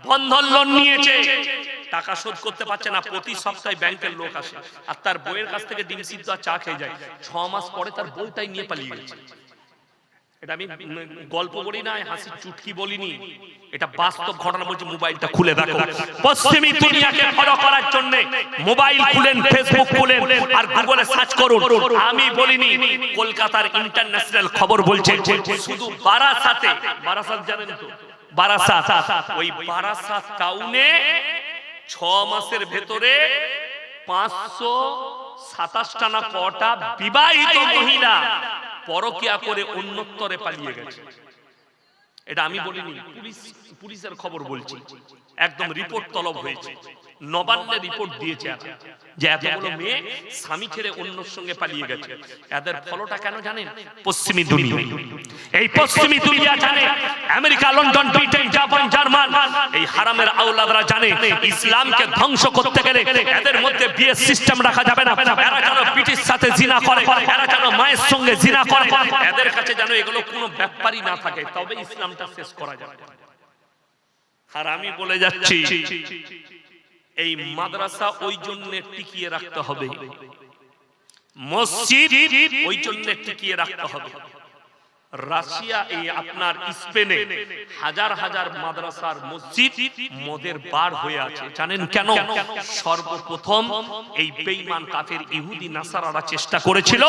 বন্ধন loan নিয়েছে, টাকা শোধ করতে পারছে না, প্রতি সপ্তাহে ব্যাংকের লোক আসে আর তার বইয়ের কাছ থেকে ডিম সিদ্ধ আর চা খেয়ে যায়। 6 মাস পরে তার বইটাই নিয়ে পালিয়ে গেছে। এটা আমি গল্প বলি না, হাসির চুটকি বলিনি, এটা বাস্তব ঘটনা বলছি। মোবাইলটা খুলে দেখো, পশ্চিমী দুনিয়াকে ফলো করার জন্য মোবাইল খুলেন, ফেসবুক খুলেন আর গুগলে সার্চ করুন। আমি বলিনি, কলকাতার ইন্টারন্যাশনাল খবর বলছে শুধু বারাসাতে, বারাসাত জানেন তো, বারাসাত, ওই বারাসাত টাউনে 6 মাসের ভেতরে 527টা না কটা বিবাহিত মহিলা পরকিয়া করে অন্যত্তরে পালিয়ে গেছে। এটা আমি বলিনি, পুলিশের খবর বলছি, একদম রিপোর্ট তলব হয়েছে, নবান্নে রিপোর্ট দিয়েছে যে এতগুলো মেয়ে স্বামী ছেড়ে অন্যর সঙ্গে পালিয়ে গেছে। এদের ফলটা কেন জানেন? পশ্চিমী দুনিয়া। এই পশ্চিমী দুনিয়া জানে, America, London, Britain, Japan, German, এই হারামের আওলাদরা জানে ইসলামকে ধ্বংস করতে গেলে এদের মধ্যে বিয়ের সিস্টেম রাখা যাবে না। এরা যেন ব্রিটিশ সাথে জিনা করে, এরা যেন মায়ের সঙ্গে জিনা করে, এদের কাছে যেন এগুলো কোনো ব্যাপারই না থাকে, তবে ইসলামটা শেষ করা যাবে। আর আমি বলে যাচ্ছি, এই মাদ্রাসা ওই জন্য টিকিয়ে রাখতে হবে, মসজিদ ওই জন্য টিকিয়ে রাখতে হবে। রাশিয়া, এই আপনার স্পেনে হাজার হাজার মাদ্রাসার মসজিদ মদের বার হয়ে আছে। জানেন কেন? সর্বপ্রথম এই বেঈমান কাফের ইহুদি নাসারারা চেষ্টা করেছিল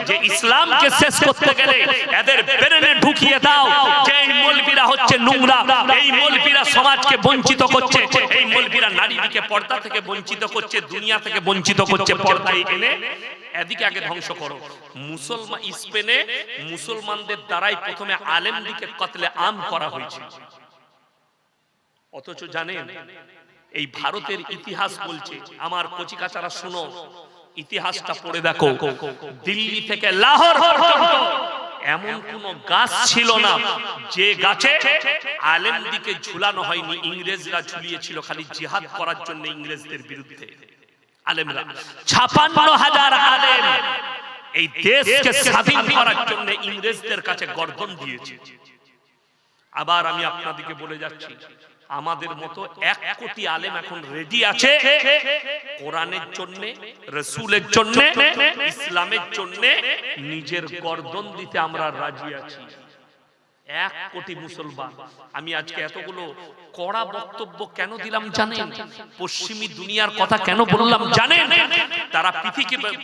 যে ইসলামকে শেষ করতে গেলে এদের ব্রেনে ঢুকিয়ে দাও যে এই মৌলবীরা হচ্ছে নোংরা, এই মৌলবীরা সমাজকে বঞ্চিত করছে, এই মৌলবীরা নারীকে পর্দা থেকে বঞ্চিত করছে, দুনিয়া থেকে বঞ্চিত করছে, পর্দায় এনে এদিকে আগে ধ্বংস করো। মুসলমান স্পেনে মুসলমানদের দ্বারাই প্রথমে আলেমদিকে কতলে আম করা হয়েছে। অথচ জানেন এই ভারতের ইতিহাস বলছে, আমার কচিকাচারা শুনো, ইতিহাসটা পড়ে দেখো, দিল্লি থেকে লাহোর পর্যন্ত এমন কোন গাছ ছিল না যে গাছে আলেমদিকে ঝুলানো হয়নি। ইংরেজরা ঝুলিয়েছিল খালি জিহাদ করার জন্য, ইংরেজদের বিরুদ্ধে আলেমরা ৫৬,০০০ আলেম এই দেশকে স্বাধীন করার জন্য ইংরেজদের কাছে গর্দন দিয়েছে। আবার আমি আপনাদেরকে বলে যাচ্ছি, আমাদের মতো ১ কোটি আলেম এখন রেডি আছে কোরআনের জন্য, রাসূলের জন্য, ইসলামের জন্য নিজের গর্দন দিতে আমরা রাজি আছি। ১ কোটি মুসলমান। আমি আজকে এতগুলো কড়া বক্তব্য কেন দিলাম জানেন? পশ্চিমী দুনিয়ার কথা কেন বললাম জানেন? তারা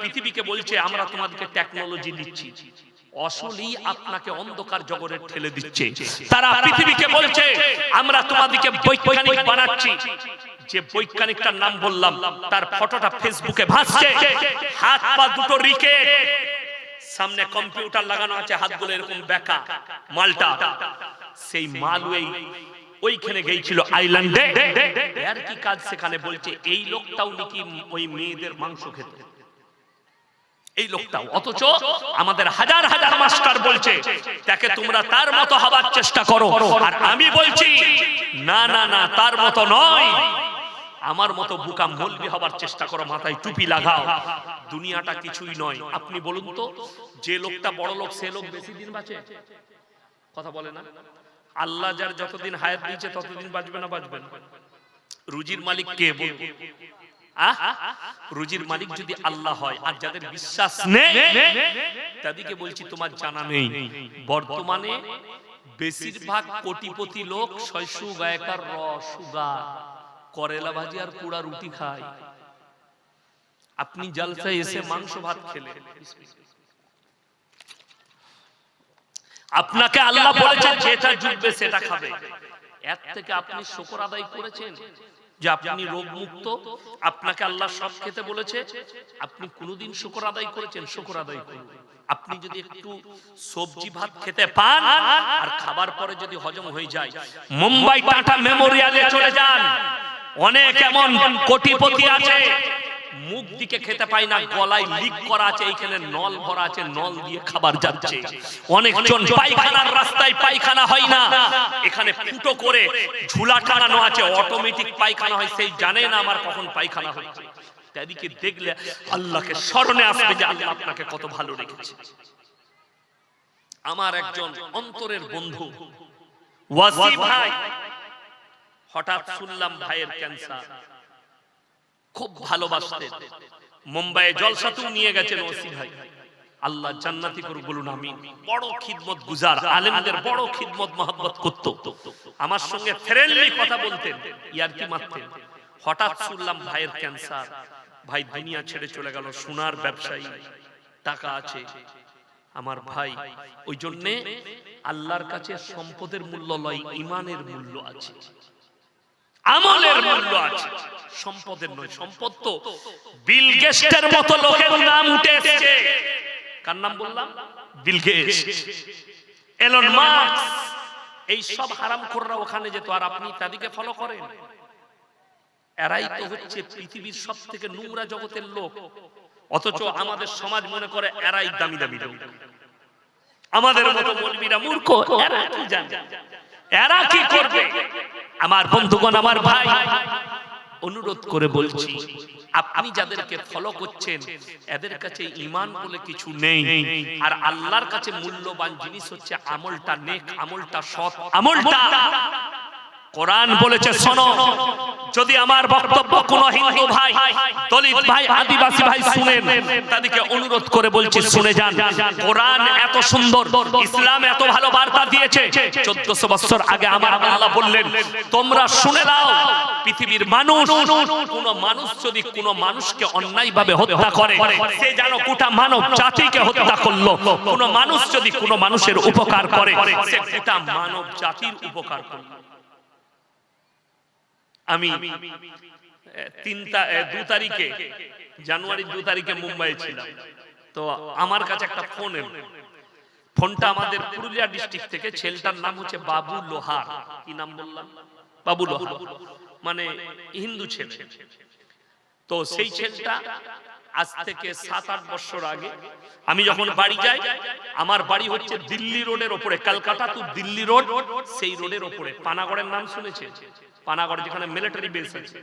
পৃথিবীকে বলছে আমরা তোমাদেরকে টেকনোলজি দিচ্ছি, আসলেই আপনাকে অন্ধকার জগতে ঠেলে দিচ্ছে। তারা পৃথিবীকে বলছে আমরা তোমাদেরকে বৈজ্ঞানিক বানাচ্ছি, যে বৈজ্ঞানিকটার নাম বললাম তার ফটোটা ফেসবুকে ভাসছে, হাত পা দুটো রিকে, সামনে কম্পিউটার লাগানো আছে, হাতগুলো এরকম বেঁকা, মালটা সেই মালওয়ে ওইখানে গিয়েছিল আইল্যান্ডে, এর কি কাজ সেখানে? বলছে এই লোকটাও নাকি ওই মেয়েদের মাংস খেত, এই লোকটাও। অথচ আমাদের হাজার হাজার মাস্টার বলছে তাকে তোমরা তার মতো হবার চেষ্টা করো, আর আমি বলছি না না না, তার মতো নয়, আমার মতো বুকা মৌলবি হবার চেষ্টা করো, মাথায় টুপি লাগাও, দুনিয়াটা কিছুই নয়। আপনি বলুন তো, যে লোকটা বড় লোক সে লোক বেশি দিন বাঁচে? কথা বলে না? আল্লাহ যার যতদিন হায়াত দিয়েছে ততদিন বাঁচবে না? বাঁচবে না। রুজির মালিক কে? বলবো রুজির মালিক যদি আল্লাহ হয়, আর যাদের বিশ্বাস নেই তাদেরকে বলছি তোমার জানা নেই, বর্তমানে বেশিরভাগ কোটিপতি লোক শৈশু গায়কার সুগার, করেলা ভাজি আর পুরা রুটি খায়। আপনি জলসায় এসে মাংস ভাত খেলে, আপনাকে আল্লাহ বলেছে যেটা জুটবে সেটা খাবে, এর থেকে আপনি শুকর আদায় করেছেন যে আপনি রোগ মুক্ত? আপনাকে আল্লাহ সব খেতে বলেছে, আপনি কোনদিন শুকর আদায় করেছেন? শুকর আদায় করুন। আপনি যদি একটু সবজি ভাত খেতে পান আর খাবার পরে যদি হজম হয়ে যায়, মুম্বাই টাটা মেমোরিয়ালে চলে যান, অনেক এমন কোটিপতি আছে মুখ দিকে খেতে পায় না, গলায় লিক করা আছে, এইখানে নল ভরা আছে, নল দিয়ে খাবার যাচ্ছে। অনেকজন পায়খানার রাস্তায় পায়খানা হয় না, এখানে ফুটো করে ঝুলা টানানো আছে, অটোমেটিক পায়খানা হয়, সেই জানে না আমার কখন পায়খানা হচ্ছে। তাদেরকে দেখলে আল্লাহকে স্মরণে আসবে যে আল্লাহ আপনাকে কত ভালো রেখেছে। আমার একজন অন্তরের বন্ধু ওয়াসি ভাই হঠাৎ শুনলাম ভাইয়ের ক্যান্সার। খুব ভালোবাসতেন, মুম্বাইয়ে জলসাতেও নিয়ে গেছেন ওসি ভাই, আল্লাহ জান্নাতি করুক বলুন আমিন। বড় খিদমত গুজার, আলেমদের বড় খিদমত মহব্বত করত, আমার সঙ্গে ফ্রেন্ডলি কথা বলতেন, ইয়ারকি মারতেন। হঠাৎ শুনলাম ভাইয়ের ক্যান্সার। ভাই দুনিয়া ছেড়ে চলে গেল, সোনার ব্যবসায়ী, টাকা আছে আমার ভাই। ওই জন্যে আল্লাহর কাছে সম্পদের মূল্য লয়, ইমানের মূল্য আছে, আমলের মূল্য আছে, সম্পদের নয়। সম্পদ তো বিল গেটসের মতো লোকের নাম উঠে এসেছে। কার নাম বললাম? বিল গেটস, এলন মাস্ক, এই সব হারামখোররা ওখানে যেত, আর আপনি তাদেরকে ফলো করেন। এরাই তো হচ্ছে পৃথিবীর সবথেকে নোংরা জগতের লোক, অথচ আমাদের সমাজ মনে করে এরাই দামি দামি লোক। আমাদের মতো মৌলবীরা মূর্খ, এরা কি জানে, এরা কি করবে? আমার বন্ধুগণ, আমার ভাই, অনুরোধ করে বলছি, আপনি যাদেরকে ফলো করছেন এদের কাছে ঈমান বলে কিছু নেই, আর আল্লাহর কাছে মূল্যবান জিনিস হচ্ছে আমলটা নেক, আমলটা সৎ, আমলটা। কোরআন বলেছে শোনো, যদি আমার বক্তব্য কোন হিন্দু ভাই, দলিত ভাই, আদিবাসী ভাই শুনেন, তাদেরকে অনুরোধ করে বলছি শুনে যান। কোরআন এত সুন্দর, ইসলাম এত ভালো বার্তা দিয়েছে। 1400 বছর আগে আমার আল্লাহ বললেন তোমরা শুনে দাও, পৃথিবীর মানুষ, কোন মানুষ যদি কোন মানুষকে অন্যায়ভাবে হত্যা করে, সে যেন গোটা মানব জাতিকে হত্যা করলো। কোন মানুষ যদি কোন মানুষের উপকার করে, সে গোটা মানব জাতির উপকার করলো। আমি 2 তারিখে, জানুয়ারির 2 তারিখে মুম্বাই ছিলাম, তো আমার কাছে একটা ফোন এলো। ফোনটা আমাদের পুরুলিয়া ডিস্ট্রিক্ট থেকে, ছেলেটার নাম হচ্ছে বাবু লোহার। কি নাম বললাম? বাবু লোহার, মানে হিন্দু ছেলে। তো সেই ছেলেটা আজ থেকে 7-8 বছর আগে আমি যখন বাড়ি যাই, আমার বাড়ি হচ্ছে দিল্লি রোডের ওপরে, কলকাতা টু দিল্লি রোড, সেই রোডের ওপরে। পানাগড়ের নাম শুনেছেন? পানাগড় যেখানে মিলিটারি বেস আছে,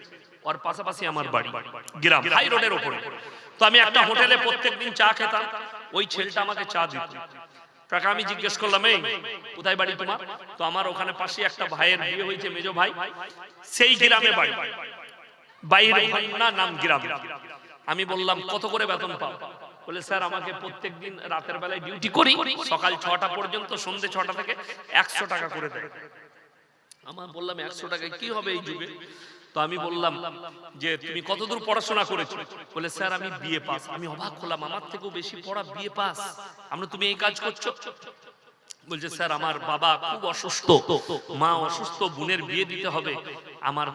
ওর পাশাপাশি আমার বাড়ি, গ্রাম, হাই রোডের ওপরে। তো আমি একটা হোটেলে প্রত্যেকদিন চা খেতাম, ওই ছেলেটা আমাকে চা দিত। তাকে আমি জিজ্ঞেস করলাম, এই কোথায় বাড়ি তোমার? তো আমার ওখানে পাশে একটা ভাইয়ের বিয়ে হয়েছে, মেজো ভাই, সেই গ্রামে বাড়ি, বাইরে না নাম গ্রাম। আমি বললাম কত করে বেতন পাও? বলে স্যার আমাকে প্রত্যেকদিন রাতের বেলায় ডিউটি করি, সকাল 6টা পর্যন্ত, সন্ধ্যে 6টা থেকে 100 টাকা করে দেয়। আমার বললাম 100 টাকায় কি হবে এই যুগে? তো আমি বললাম যে তুমি কতদূর পড়াশোনা করেছো? বলে স্যার আমি বিএ পাস। আমি অবাক হলাম, আমার থেকেও বেশি পড়া, বিএ পাস, আমরা তুমি এই কাজ করছো? বলছে স্যার আমার বাবা খুব অসুস্থ, মা অসুস্থ, বোনের বিয়ে দিতে হবে, আমার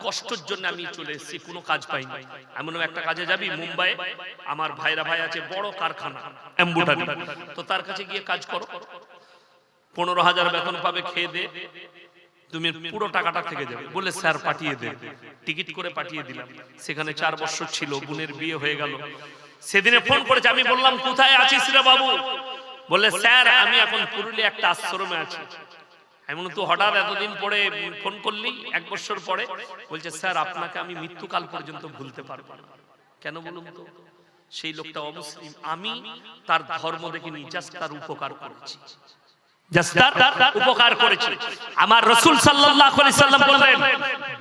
কষ্টের জন্য আমি চলে এসেছি, কোনো কাজ পাইনি। এমন একটা কাজে যাবি মুম্বাই, আমার ভাইরা ভাই আছে, বড় কারখানা এমব্রয়ডারি, তো তার কাছে গিয়ে কাজ করো, 15,000 বেতন পাবে, খেয়ে দে, তুমি পুরো টাকাটা থেকে যাবে। বলে স্যার পাঠিয়ে দেন। টিকিট করে পাঠিয়ে দিলাম। সেখানে 4 বছর ছিল, বোনের বিয়ে হয়ে গেল। সেদিনে ফোন করেছে, আমি বললাম কোথায় আছিস রে বাবু? বলে স্যার আমি এখন পুরুলিয়া একটা আশ্রমে আছি। এমন তো হঠাৎ এতদিন পরে ফোন করলি, 1 বছর পরে? বলছে স্যার আপনাকে আমি মৃত্যুকাল পর্যন্ত ভুলতে পারবো না। কেন বলুন তো? সেই লোকটা অমুসলিম, আমি তার ধর্ম দেখে জাস্ট তার উপকার করেছি, উপকার করেছে। আমার রাসূল সাল্লাল্লাহু আলাইহি সাল্লাম বললেন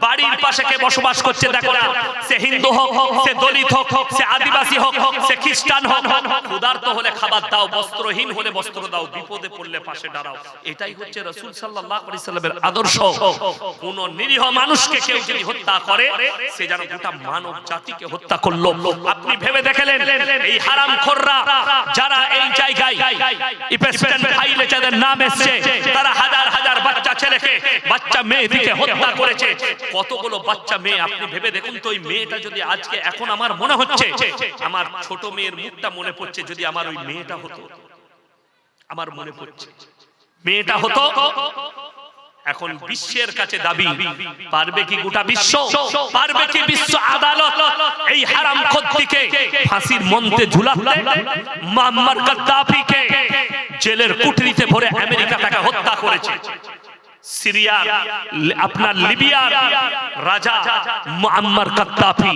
বাড়ির পাশে কে বসবাস করছে দেখো না, সে হিন্দু হোক, সে দলিত হোক, সে আদিবাসী হোক, সে খ্রিস্টান হোক, ক্ষুধার্ত হলে খাবার দাও, বস্ত্রহীন হলে বস্ত্র দাও, বিপদে পড়লে পাশে দাঁড়াও। এটাই হচ্ছে রাসূল সাল্লাল্লাহু আলাইহি সাল্লামের আদর্শ। কোন নিরীহ মানুষকে কেউ যদি হত্যা করে, সে যেন গোটা মানব জাতিকে হত্যা করলো। আপনি ভেবে দেখলেন এই হারামখোররা যারা এই জায়গায় প্রেসিডেন্ট ফাইলে যাদের নাম এসেছে, তারা হাজার হাজার বাচ্চা ছেলেকে, বাচ্চা মেয়েদিকে হত্যা করেছে। কতগুলো বাচ্চা মেয়ে আপনি ভেবে দেখুন তো। ওই মেয়েটা যদি আজকে, এখন আমার মনে হচ্ছে, আমার ছোট মেয়ের মুখটা মনে পড়ছে, যদি আমার ওই মেয়েটা হতো, আমার মনে পড়ছে মেয়েটা হতো। এখন বিশ্বের কাছে দাবি, পারবে কি গোটা বিশ্ব, পারবে কি বিশ্ব আদালত এই হারামখোরকে ফাঁসির মঞ্চে ঝুলাতে? মুআম্মার গাদ্দাফিকে জেলের কুঠরিতে ভরে আমেরিকা তাকে হত্যা করেছে। সিরিয়া, আপনার লিবিয়া, রাজা মুআম্মার গাদ্দাফি,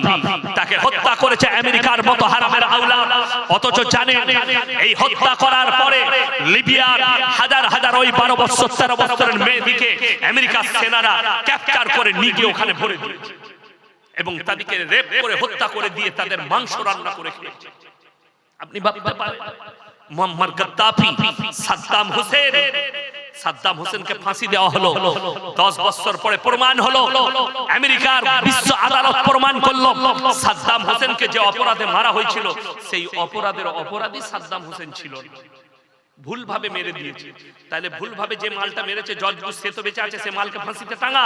তাকে হত্যা করেছে আমেরিকার মতো হারামের আওলাদ। অথচ জানেন এই হত্যা করার পরে লিবিয়ার হাজার হাজার ওই 12 বছর 13 বছরের মেয়েদিকে আমেরিকার সেনারা ক্যাপচার করে নিয়ে গিয়ে ওখানে ভরে দিয়েছে এবং তাদেরকে রেপ করে হত্যা করে দিয়ে তাদের মাংস রান্না করে খেয়েছে। আপনি ভাবতে পারেন মুআম্মার গাদ্দাফি, সাদ্দাম হোসেনকে ফাঁসি দেওয়া হলো। 10 বছর পরে প্রমাণ হলো, আমেরিকার বিশ্ব আদালত প্রমাণ করলো সাদ্দাম হোসেনকে যে অপরাধে মারা হয়েছিল সেই অপরাধের অপরাধী সাদ্দাম হোসেন ছিল না, ভুলভাবে মেরে দিয়েছে। তাহলে ভুলভাবে যে মালটা মেরেছে জর্জ বুশ, সে তো বেঁচে আছে, সে মালকে ফাঁসিতে টাঙা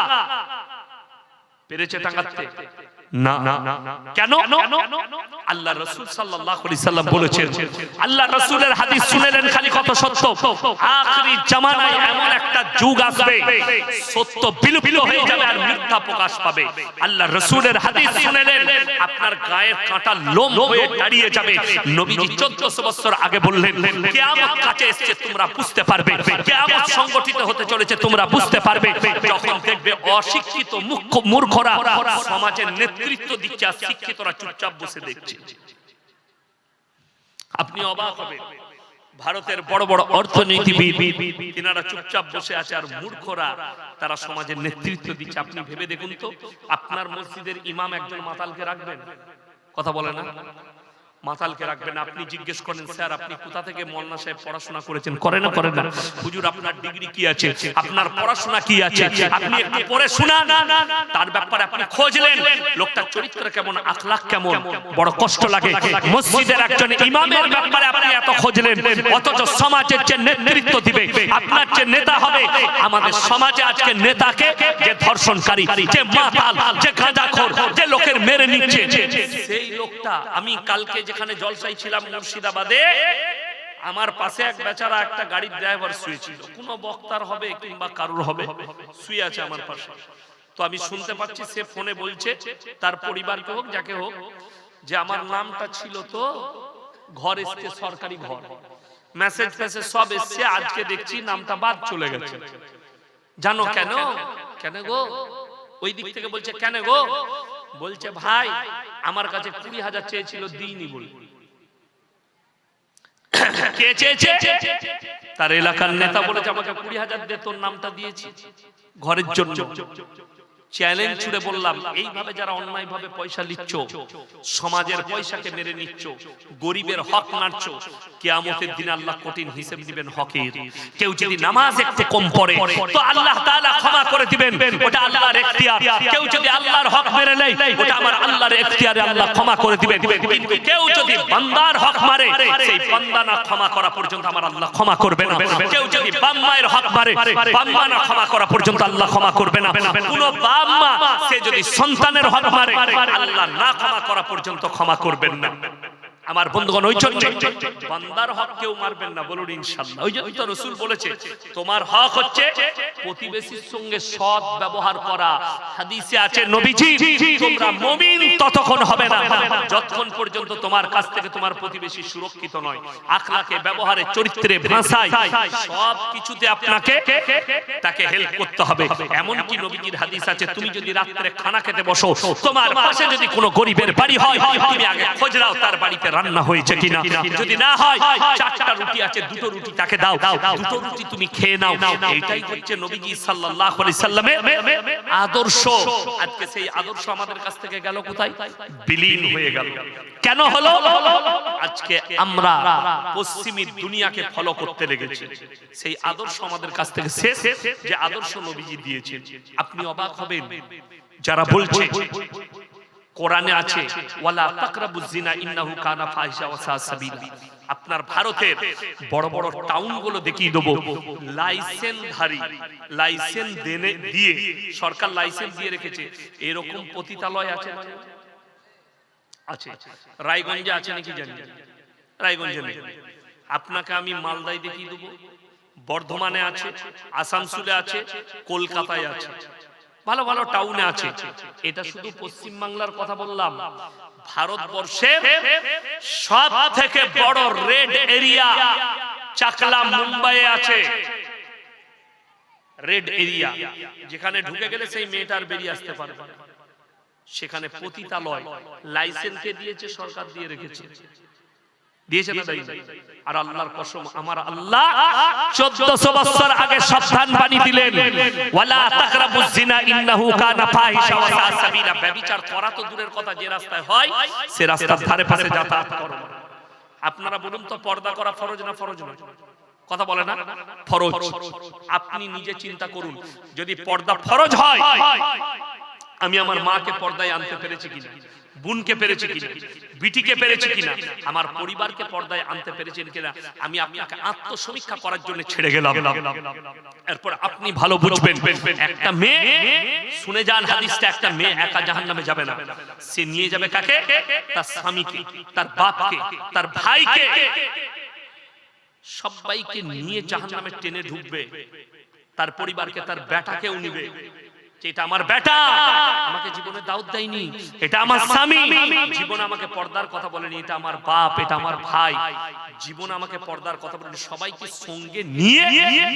পেরেছে টাঙাতে না। কেন? আল্লাহ রাসূল সাল্লাল্লাহু আলাইহি সাল্লাম বলেছেন, আল্লাহ রাসূলের হাদিস শুনেলেন খালি কত সত্য। আখিরি জামানায় এমন একটা যুগ আসবে সত্য বিলুপ্ত হয়ে যাবে আর মিথ্যা প্রকাশ পাবে। আল্লাহ রাসূলের হাদিস শুনেলেন আপনার গায়ের কাঁটা লোম হয়ে দাঁড়িয়ে যাবে। নবীজি 1400 বছর আগে বললেন কিয়ামত কাছে এসেছে, তোমরা বুঝতে পারবে কিয়ামত সংগঠিত হতে চলেছে, তোমরা বুঝতে পারবে যখন দেখবে অশিক্ষিত মূর্খরা সমাজের নেতৃত্ব দিচ্ছে আর শিক্ষিতরা চুপচাপ বসে দেখছে। আপনি অবাক হবেন, ভারতের বড় বড় অর্থনীতিবিদ তিনারা চুপচাপ বসে আছে আর মূর্খরা তারা সমাজের নেতৃত্ব দিচ্ছে। আপনি ভেবে দেখুন তো, আপনার মসজিদের ইমাম একজন মাতালকে রাখবেন? কথা বলে না, মাতালকে রাখবেন। আপনি জিজ্ঞেস করেন স্যার আপনি কোথা থেকে মৌলানা সাহেব পড়াশোনা করেছেন? করে না করে না। হুজুর আপনার ডিগ্রি কি আছে, আপনার পড়াশোনা কি আছে, আপনি একটু পড়ে শোনান, তার ব্যাপারে আপনি খোঁজলেন লোকটার চরিত্র কেমন, আখলাক কেমন। বড় কষ্ট লাগে মসজিদের একজন ইমামের ব্যাপারে আপনি এত খোঁজলেন, অথচ সমাজের যে নেতৃত্ব দিবে, আপনার যে নেতা হবে, আমাদের সমাজে আজকে নেতাকে যে ধর্ষণকারী, যে মাতাল, যে গাঁজাখোর, যে লোকের মেরে নিচ্ছে, সেই লোকটা। আমি কালকে যেখানে জলসাই ছিলাম মুর্শিদাবাদে, আমার পাশে এক বেচারা একটা গাড়ির ড্রাইভার শুয়েছিল, কোন বক্তার হবে কিংবা কারুর হবে, শুয়ে আছে আমার পাশে। তো আমি শুনতে পাচ্ছি সে ফোনে বলছে তার পরিবারকে হোক যাকে হোক যে আমার নামটা ছিল তো ঘর এসছে, সরকারি ঘর, মেসেজ ফেসেজ সব এসছে, আজকে দেখছি নামটা বাদ চলে গেছে। জানো কেন? কেন গো? ওই দিক থেকে বলছে কেন গো? বলছে ভাই আমার কাছে 20,000 চেয়েছিল, দিইনি বলে। কে চেয়েছে? তার এলাকার নেতা বলেছে আমাকে 20,000 দে, তোর নামটা দিয়েছি ঘরের জন্য। চ্যালেঞ্জ ছুড়ে বললাম এইভাবে যারা অন্যায় ভাবে পয়সা নিচ্ছ, সমাজের পয়সাকে মেরে নিচ্ছ, গরিবের হক নাড়ছ, কিয়ামতের দিন আল্লাহ কঠিন হিসাব দিবেন হকের। কেউ যদি নামাজ একটু কম পড়ে তো আল্লাহ তাআলা ক্ষমা করে দিবেন, ওটা আল্লাহর এখতিয়ার। কেউ যদি আল্লাহর হক মেরে নেয় ওটা আমার আল্লাহর এখতিয়ারে, আল্লাহ ক্ষমা করে দিবেন। কিন্তু কেউ যদি বান্দার হক মারে, সেই বান্দা না ক্ষমা করা পর্যন্ত আমার আল্লাহ ক্ষমা করবে না। কেউ যদি বাপ মায়ের হক মারে, বাপ মা না ক্ষমা করা পর্যন্ত আল্লাহ ক্ষমা করবে না। কোন আম্মা সে যদি সন্তানের হক মারে, আল্লাহ না ক্ষমা করা পর্যন্ত ক্ষমা করবেন না। আমার বন্ধুগণ, ওই জন্য বান্দার হক কেউ মারবেন না, বলুন ইনশাআল্লাহ। ওই জন্য তো রাসূল বলেছে তোমার হক হচ্ছে প্রতিবেশীর সঙ্গে সৎ ব্যবহার করা। হাদিসে আছে নবীজি তোমরা মুমিন ততক্ষণ হবে না যতক্ষণ পর্যন্ত তোমার কাছ থেকে তোমার প্রতিবেশী সুরক্ষিত নয়। আখলাকে, ব্যবহারে, চরিত্রে, ভাষায় সব কিছুতে আপনাকে তাকে হেল্প করতে হবে। এমন কি নবীজির হাদিস আছে তুমি যদি রাতে খানা খেতে বসো, তোমার পাশে যদি কোনো গরিবের বাড়ি হয়, তুমি আগে খোঁজ নাও তার বাড়িতে রান্না হয়েছে কিনা। যদি না হয় 4টা রুটি আছে, 2টো রুটি তাকে দাও, 2টো রুটি তুমি খেয়ে নাও। এটাই হচ্ছে নবীজি সাল্লাল্লাহু আলাইহি সাল্লামের আদর্শ। আজকে সেই আদর্শ আমাদের কাছ থেকে গেল কোথায়? বিলীন হয়ে গেল। কেন হলো? আজকে আমরা পশ্চিমী দুনিয়াকে ফলো করতে লেগেছি। সেই আদর্শ আমাদের কাছ থেকে শেষ, যে আদর্শ নবীজি দিয়েছেন। আপনি অবাক হবেন যারা বলছে কোরআনে আছে ওয়ালা তাকরাবুজ জিনা ইন্নাহু কানা ফাহিশা ওয়া সা সাবিলা। আপনার ভারতের বড় বড় টাউনগুলো দেখিয়ে দেব, লাইসেন্সধারী, লাইসেন্স দিয়ে সরকার লাইসেন্স দিয়ে রেখেছে, এরকম পতিতালয় আছে আছে। রায়গঞ্জে আছে নাকি জানি, রায়গঞ্জে নেই। আপনাকে আমি মালদায় দেখিয়ে দেব, বর্ধমানে আছে, আসানসোলে আছে, কলকাতায় আছে, ভালো ভালো টাউনে আছে। এটা শুধু পশ্চিম বাংলার কথা বললাম। ভারতবর্ষের সব থেকে বড় রেড এরিয়া চাকলা মুম্বাইয়ে আছে। রেড এরিয়া, যেখানে ঢুকে গেলে সেই মেয়েটার বেরিয়ে আসতে পারবে না। সেখানে পতিতালয় লাইসেন্স দিয়েছে, সরকার দিয়ে রেখেছে, দিয়েছে না দেয়নি? আর আল্লাহর কসম, আমার আল্লাহ 1400 বছর আগে সাবধান বাণী দিলেন, ওয়ালা তাকরাবুজ জিনা ইন্নাহু কানা ফাহিশা ওয়া সা সাবিলা। ব্যভিচার করা তো দূরের কথা, যে রাস্তায় হয় সে রাস্তার ধারে পাশে যাতায়াত করো না। আপনারা বলুন তো, পর্দা করা ফরজ না ফরজ নয়? কথা বলে না, ফরজ। আপনি নিজে চিন্তা করুন, যদি পর্দা ফরজ হয়, আমি আমার মাকে পর্দায় আনতে পেরেছি কিনা, বোনকে পেরেছি কিনা, বিটিকে পেরেছি কিনা, আমার পরিবারকে পর্দায় আনতে পেরেছেন কিনা, আমি আপনাকে আত্মসমীক্ষা করার জন্য ছেড়ে গেলাম। এরপর আপনি ভালো বুঝবেন, একটা মেয়ে, শুনে যান হাদিসটা, একটা মেয়ে একা জাহান্নামে যাবে না। সে নিয়ে যাবে কাকে? তার স্বামীকে, তার বাপকে, তার ভাইকে, সবাইকে নিয়ে জাহান্নামে টেনে ঢুকবে। তার পরিবারকে, তার বেটাকেও নিবে। এটা আমার বেটা, আমাকে জীবনে দাওয়াত দেয়নি। এটা আমার স্বামী, জীবনে আমাকে পর্দার কথা বলেনি। এটা আমার বাপ, এটা আমার ভাই, জীবনে আমাকে পর্দার কথা বলেনি। সবাইকে সঙ্গে নিয়ে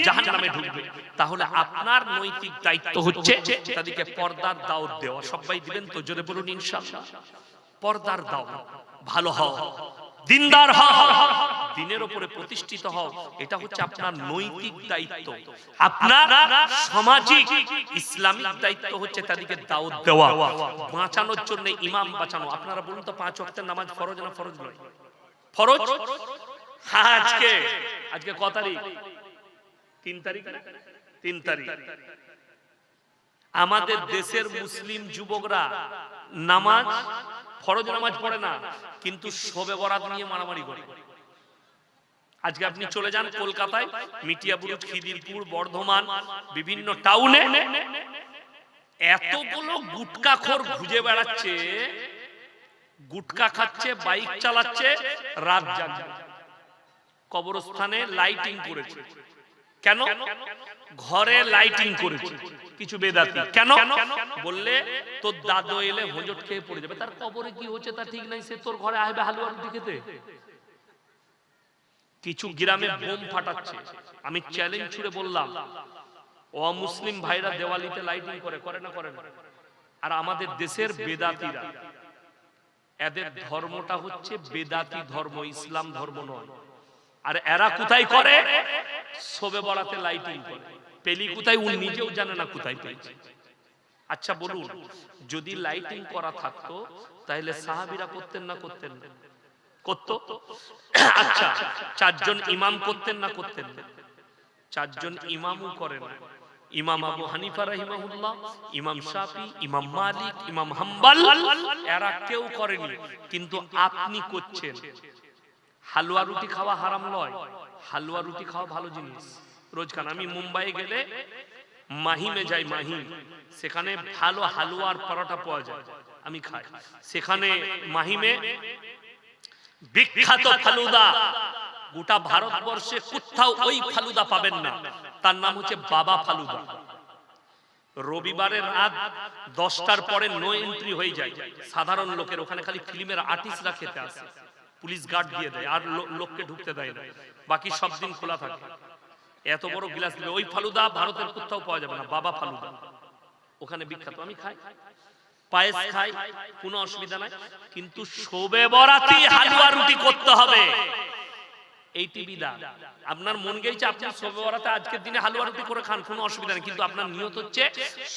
জাহান্নামে ঢুকবে। তাহলে আপনার নৈতিক দায়িত্ব হচ্ছে তাদেরকে পর্দার দাওয়াত দেওয়া। সবাই দিবেন তো? জোরে বলুন ইনশাআল্লাহ। পর্দার দাওয়াত, ভালো হও, দিনদার হও, দিনের উপরে প্রতিষ্ঠিত হও। এটা হচ্ছে আপনার নৈতিক দায়িত্ব। আপনার সামাজিক ইসলামিক দায়িত্ব হচ্ছে তাদেরকে দাওয়াত দেওয়া, বাঁচানোর জন্য ইমাম বাঁচানো। আপনারা বলুন তো, 5 ওয়াক্তের নামাজ ফরজ না ফরজ নয়? ফরজ। আজকে কত তারিখ? 3 তারিখ। 3 তারিখ। আমাদের দেশের মুসলিম যুবকরা নামাজ, ফরজ নামাজ পড়ে না, কিন্তু শবে বরাত নিয়ে মারামারি করে। আজকে আপনি চলে যান কলকাতায়, মিটিয়াবুরুজ, খিদিরপুর, বর্ধমান, বিভিন্ন টাউনে এতগুলো গুটকাখোর ঘুরে বেড়াচ্ছে, গুটকা খাচ্ছে, বাইক চালাচ্ছে, রাত জাগছে। কবরস্থানে লাইটিং করেছে। কেন? ঘরে লাইটিং করেছে কিছু বেদাতি। কেন? বললে তোর দাদু এলে হোঁচট খেয়ে পড়ে যাবে, তার কবরে কি হচ্ছে তা ঠিক নাই, সে তোর ঘরে আসবে হালুয়া রুটি খেতে। কিছু গ্রামে বোম ফাটাচ্ছে। আমি চ্যালেঞ্জ ছুড়ে বললাম, অমুসলিম ভাইরা দেওয়ালিতে লাইটিং করে না করে না? আর আমাদের দেশের বেদাতিরা, এদের ধর্মটা হচ্ছে বেদাতি ধর্ম, ইসলাম ধর্ম নয়। আর এরা কোথায় করে? শবে বরাতে লাইটিং করে। পেলি কোথায় ও নিজেও জানে না কোথায় পেয়েছে। আচ্ছা বলুন, যদি লাইটিং করা থাকতো তাহলে সাহাবীরা করতেন না করতেন না? করতো। আচ্ছা, 4 জন ইমাম করতেন না করতেন না? 4 জন ইমামও করে না। ইমাম আবু হানিফা রাহিমাহুল্লাহ, ইমাম শাফি, ইমাম মালিক, ইমাম হাম্বল, এরা কেউ করেনি, কিন্তু আপনি করছেন। হালুয়া রুটি খাওয়া হারাম নয়, হালুয়া রুটি খাওয়া ভালো জিনিস। রোজ খান। আমি মুম্বাই গেলে মাহিমে যাই, মাহিম, সেখানে ভালো হালুয়ার পরোটা পাওয়া যায়, আমি খাই। সেখানে মাহিমে বিখ্যাত ফালুদা, গোটা ভারতবর্ষে কোথাও ওই ফালুদা পাবেন না। তার নাম হচ্ছে বাবা ফালুদা। রবিবারের রাত 10টার পরে নো এন্ট্রি হয়ে যায় সাধারণ লোকের। ওখানে খালি ফিল্মের আর্টিস্টরা খেতে আসে, পুলিশ গার্ড দিয়ে দেয়, আর লোককে ঢুকতে দেয় না। বাকি সব দিন খোলা থাকে। এত বড় গ্লাস দিবে। ওই ফালুদা ভারতের কোথাও পাওয়া যাবে না, বাবা ফালুদা ওখানে বিখ্যাত। আমি খাই, পায়েস খাই, কোনো অসুবিধা নাই, কিন্তু শবে বরাতে হালুয়া রুটি করতে হবে। এইটি বিধান। আপনার মন গেছে আপনি শবে বরাতে আজকের দিনে হালুয়া রুটি করে খান, কোনো অসুবিধা নেই, কিন্তু আপনার নিয়ত হচ্ছে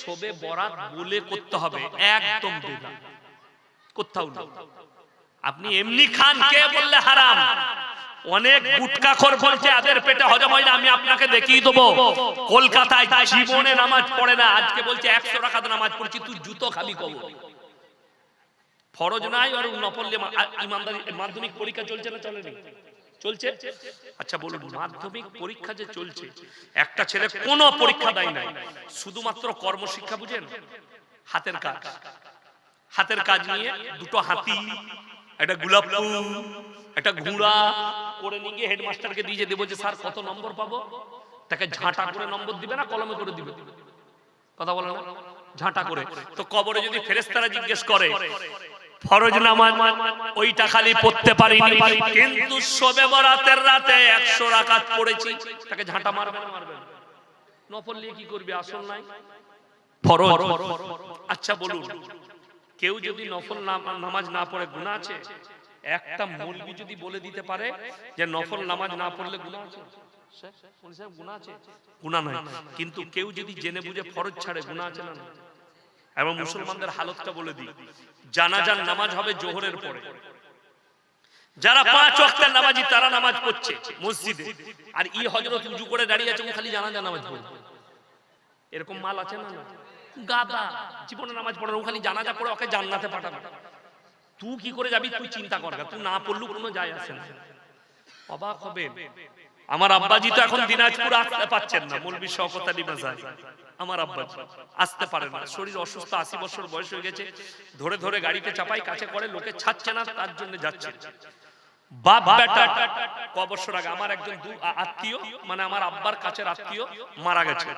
শবে বরাত বলে করতে হবে। একদম বিধান, কোথাও না। আপনি এমনি খান, কে বললে হারাম? অনেক গুটকাখোর বলছে এদের পেটে হজম হয় না। আমি আপনাকে দেখিয়ে দেবো, কলকাতায় জীবনে নামাজ পড়ে না, আজকে বলছে 100 রাকাত নামাজ পড়ছি। তুই জুতো খাবি কবর। ফরজ নাই আর নফলে ইমানদারি। মাধ্যমিক পরীক্ষা চলছে না চলেনি? চলছে। আচ্ছা বলুন, মাধ্যমিক পরীক্ষা যে চলছে, একটা ছেলে কোনো পরীক্ষা দেয় নাই, শুধুমাত্র কর্মশিক্ষা, বুঝেন, হাতের কাজ। হাতের কাজ নিয়ে দুটো হাতি, একটা গোলাপ ফুল, একটা ঘোড়া করে নিয়ে গিয়ে হেডমাস্টারকে দিয়ে দেবো যে স্যার কত নম্বর পাবো। তাকে ঝাঁটা করে নম্বর দিবে না কলমে করে দিবে? কথা বলে না? ঝাঁটা করে। তো কবরে যদি ফেরেশতারা জিজ্ঞেস করে ফরজ নামাজ ওইটা খালি পড়তে পারিনি, কিন্তু শবে বরাতের রাতে 100 রাকাত পড়েছি, তাকে ঝাঁটা মারবে না মারবে না? নফল নিয়ে কি করবি, আসল নাই ফরজ। আচ্ছা বলুন, কেউ যদি নফল নামাজ না পড়ে গুনাহ আছে? একটা মৌলবি যদি বলে দিতে পারে যে নফল নামাজ না পড়লে গুনাহ আছে, গুনাহ আছে? গুনাহ নাই। কিন্তু কেউ যদি জেনে বুঝে ফরজ ছাড়ে, গুনাহ আছে না? এবং মুসলমানদের হালতটা বলে দিই, জানাজার নামাজ হবে জোহরের পরে। যারা 5 ওয়াক্তের নামাজি তারা নামাজ পড়ছে মসজিদে, আর ই হযরত উজু করে দাঁড়িয়ে আছে, ও খালি জানাজা নামাজ পড়বে। এরকম মাল আছে না? গাদা, জীবনে নামাজ পড়ে না, ও খালি জানাজা পড়ে, ওকে জান্নাতে পাঠাবে। তুই কি করে যাবি? তুই চিন্তা কর, তুই না পড়লু কোনো যায় আসে না। অবাক হবে। আমার আব্বাজি তো এখন দিনাজপুর আসতে পাচ্ছেন না, মৌলভী শওকত আলী মাজার। আমার আব্বাজি আসতে পারে না, শরীর অসুস্থ, 80 বছর বয়স হয়ে গেছে। ধরে ধরে গাড়িতে চাপাই, কাছে করে, লোকে ছাড়ছে না, তার জন্য যাচ্ছে। বাপ বেটা ক বছর আগে আমার একজন আত্মীয়, মানে আমার আব্বার কাছের আত্মীয় মারা গেছে।